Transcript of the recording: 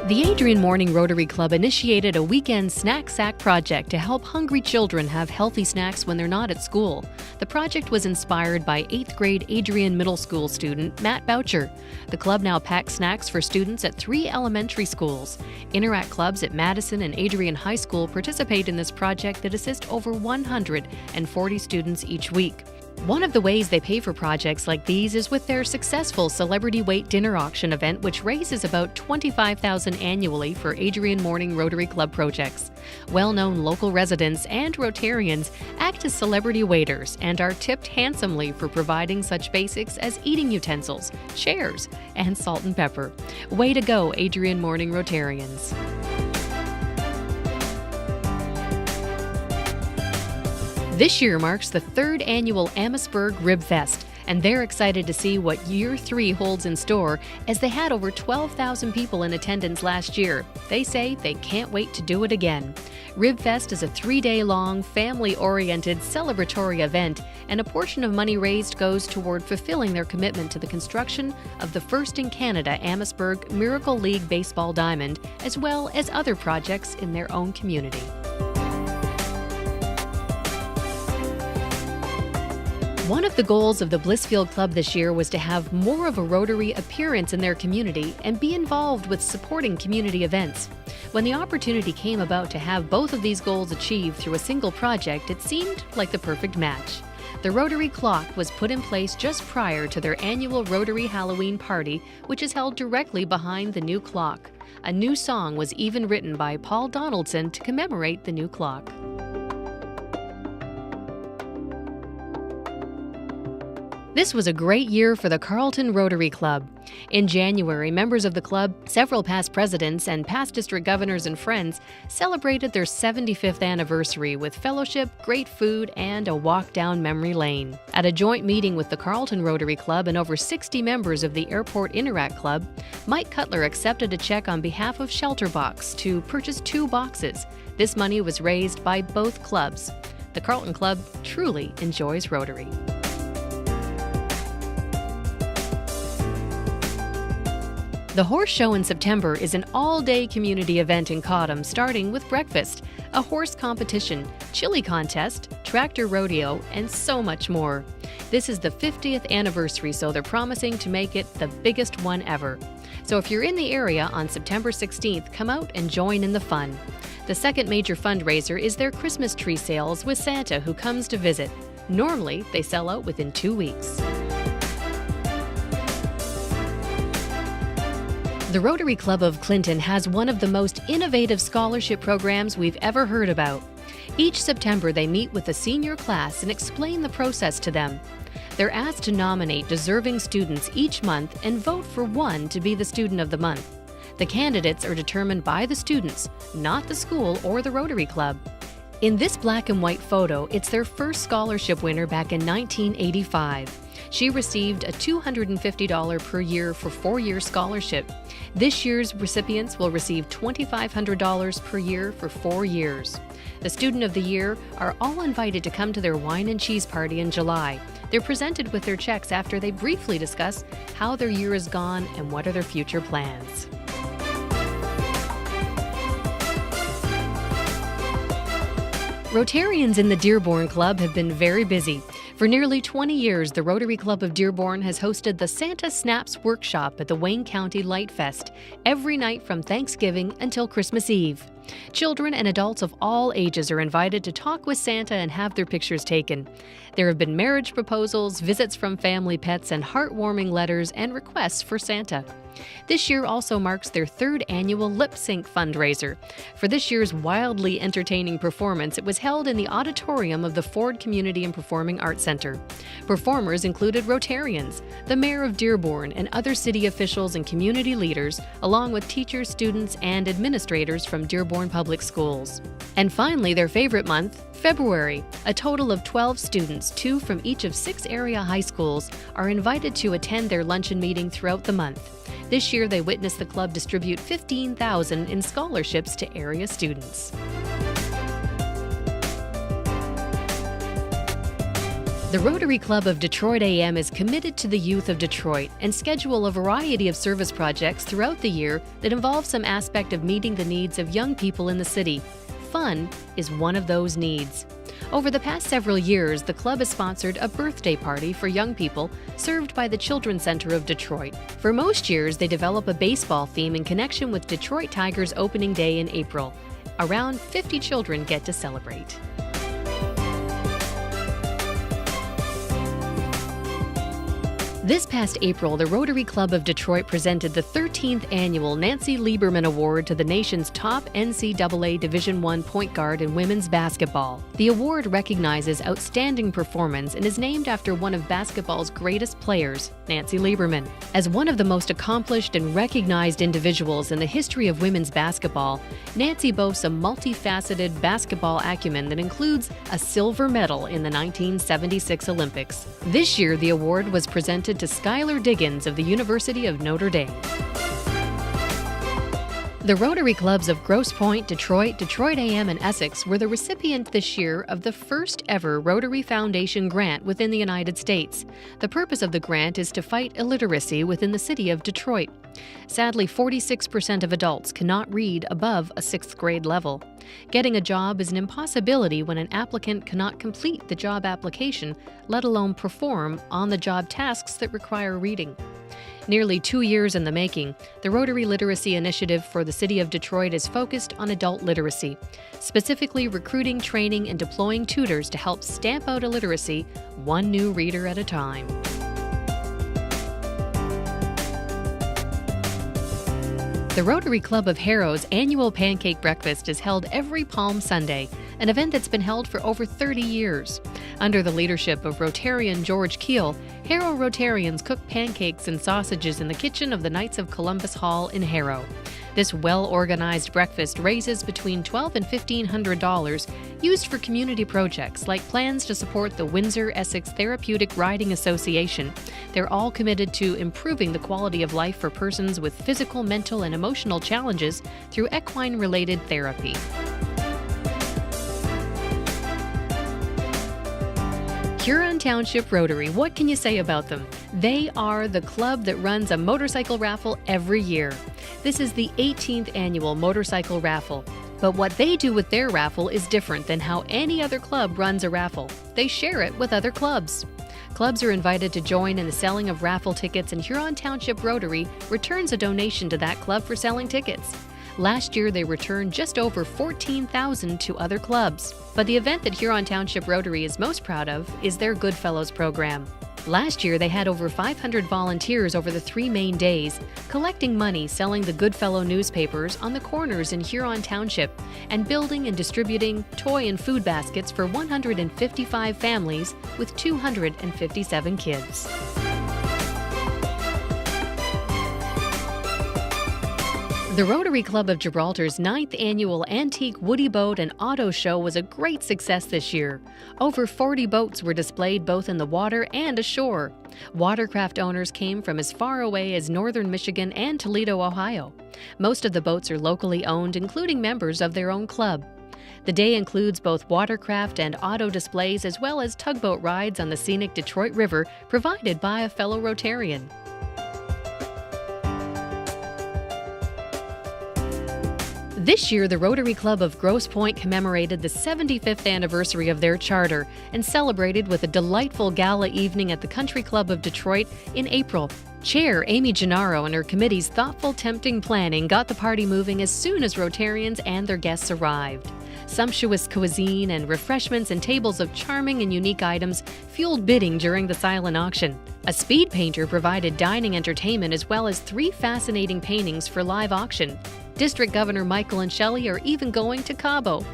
The Adrian Morning Rotary Club initiated a weekend snack sack project to help hungry children have healthy snacks when they're not at school. The project was inspired by 8th grade Adrian Middle School student Matt Boucher. The club now packs snacks for students at 3 elementary schools. Interact clubs at Madison and Adrian High School participate in this project that assists over 140 students each week. One of the ways they pay for projects like these is with their successful Celebrity Weight Dinner Auction event, which raises about $25,000 annually for Adrian Morning Rotary Club projects. Well-known local residents and Rotarians act as celebrity waiters and are tipped handsomely for providing such basics as eating utensils, chairs, and salt and pepper. Way to go, Adrian Morning Rotarians! This year marks the 3rd annual Adamsburg Rib Fest, and they're excited to see what Year 3 holds in store as they had over 12,000 people in attendance last year. They say they can't wait to do it again. Rib Fest is a 3-day-long, family-oriented, celebratory event, and a portion of money raised goes toward fulfilling their commitment to the construction of the first in Canada Adamsburg Miracle League Baseball Diamond, as well as other projects in their own community. One of the goals of the Blissfield Club this year was to have more of a Rotary appearance in their community and be involved with supporting community events. When the opportunity came about to have both of these goals achieved through a single project, it seemed like the perfect match. The Rotary Clock was put in place just prior to their annual Rotary Halloween party, which is held directly behind the new clock. A new song was even written by Paul Donaldson to commemorate the new clock. This was a great year for the Carlton Rotary Club. In January, members of the club, several past presidents, and past district governors and friends celebrated their 75th anniversary with fellowship, great food, and a walk down memory lane. At a joint meeting with the Carlton Rotary Club and over 60 members of the Airport Interact Club, Mike Cutler accepted a check on behalf of Shelterbox to purchase 2 boxes. This money was raised by both clubs. The Carlton Club truly enjoys Rotary. The Horse Show in September is an all-day community event in Qadam, starting with breakfast, a horse competition, chili contest, tractor rodeo, and so much more. This is the 50th anniversary, so they're promising to make it the biggest one ever. So if you're in the area on September 16th, come out and join in the fun. The second major fundraiser is their Christmas tree sales with Santa, who comes to visit. Normally, they sell out within 2 weeks. The Rotary Club of Clinton has one of the most innovative scholarship programs we've ever heard about. Each September, they meet with the senior class and explain the process to them. They're asked to nominate deserving students each month and vote for one to be the Student of the Month. The candidates are determined by the students, not the school or the Rotary Club. In this black and white photo, it's their first scholarship winner back in 1985. She received a $250 per year for 4-year scholarship. This year's recipients will receive $2,500 per year for 4 years. The Student of the Year are all invited to come to their wine and cheese party in July. They're presented with their checks after they briefly discuss how their year has gone and what are their future plans. Rotarians in the Dearborn Club have been very busy. For nearly 20 years, the Rotary Club of Dearborn has hosted the Santa Snaps Workshop at the Wayne County Light Fest every night from Thanksgiving until Christmas Eve. Children and adults of all ages are invited to talk with Santa and have their pictures taken. There have been marriage proposals, visits from family pets, and heartwarming letters and requests for Santa. This year also marks their 3rd annual Lip Sync fundraiser. For this year's wildly entertaining performance, it was held in the auditorium of the Ford Community and Performing Arts Center. Performers included Rotarians, the Mayor of Dearborn, and other city officials and community leaders, along with teachers, students, and administrators from Dearborn Public Schools. And finally, their favorite month, February. A total of 12 students, 2 from each of 6 area high schools, are invited to attend their luncheon meeting throughout the month. This year, they witnessed the club distribute $15,000 in scholarships to area students. The Rotary Club of Detroit AM is committed to the youth of Detroit and schedule a variety of service projects throughout the year that involve some aspect of meeting the needs of young people in the city. Fun is one of those needs. Over the past several years, the club has sponsored a birthday party for young people served by the Children's Center of Detroit. For most years, they develop a baseball theme in connection with Detroit Tigers opening day in April. Around 50 children get to celebrate. This past April, the Rotary Club of Detroit presented the 13th annual Nancy Lieberman Award to the nation's top NCAA Division I point guard in women's basketball. The award recognizes outstanding performance and is named after one of basketball's greatest players, Nancy Lieberman. As one of the most accomplished and recognized individuals in the history of women's basketball, Nancy boasts a multifaceted basketball acumen that includes a silver medal in the 1976 Olympics. This year, the award was presented to Skylar Diggins of the University of Notre Dame. The Rotary Clubs of Grosse Pointe, Detroit, Detroit AM, and Essex were the recipient this year of the first ever Rotary Foundation grant within the United States. The purpose of the grant is to fight illiteracy within the city of Detroit. Sadly, 46% of adults cannot read above a 6th grade level. Getting a job is an impossibility when an applicant cannot complete the job application, let alone perform on-the-job tasks that require reading. Nearly 2 years in the making, the Rotary Literacy Initiative for the City of Detroit is focused on adult literacy, specifically recruiting, training, and deploying tutors to help stamp out illiteracy one new reader at a time. The Rotary Club of Harrow's annual Pancake Breakfast is held every Palm Sunday, an event that's been held for over 30 years. Under the leadership of Rotarian George Keel, Harrow Rotarians cook pancakes and sausages in the kitchen of the Knights of Columbus Hall in Harrow. This well-organized breakfast raises between $1,200 and $1,500 used for community projects like plans to support the Windsor-Essex Therapeutic Riding Association. They're all committed to improving the quality of life for persons with physical, mental, and emotional challenges through equine-related therapy. Huron Township Rotary, what can you say about them? They are the club that runs a motorcycle raffle every year. This is the 18th annual motorcycle raffle. But what they do with their raffle is different than how any other club runs a raffle. They share it with other clubs. Clubs are invited to join in the selling of raffle tickets, and Huron Township Rotary returns a donation to that club for selling tickets. Last year, they returned just over $14,000 to other clubs. But the event that Huron Township Rotary is most proud of is their Goodfellows program. Last year, they had over 500 volunteers over the 3 main days, collecting money selling the Goodfellow newspapers on the corners in Huron Township and building and distributing toy and food baskets for 155 families with 257 kids. The Rotary Club of Gibraltar's 9th annual Antique Woody Boat and Auto Show was a great success this year. Over 40 boats were displayed both in the water and ashore. Watercraft owners came from as far away as northern Michigan and Toledo, Ohio. Most of the boats are locally owned, including members of their own club. The day includes both watercraft and auto displays as well as tugboat rides on the scenic Detroit River provided by a fellow Rotarian. This year, the Rotary Club of Grosse Pointe commemorated the 75th anniversary of their charter and celebrated with a delightful gala evening at the Country Club of Detroit in April. Chair Amy Gennaro and her committee's thoughtful, tempting planning got the party moving as soon as Rotarians and their guests arrived. Sumptuous cuisine and refreshments and tables of charming and unique items fueled bidding during the silent auction. A speed painter provided dining entertainment as well as 3 fascinating paintings for live auction. District Governor Michael and Shelley are even going to Cabo.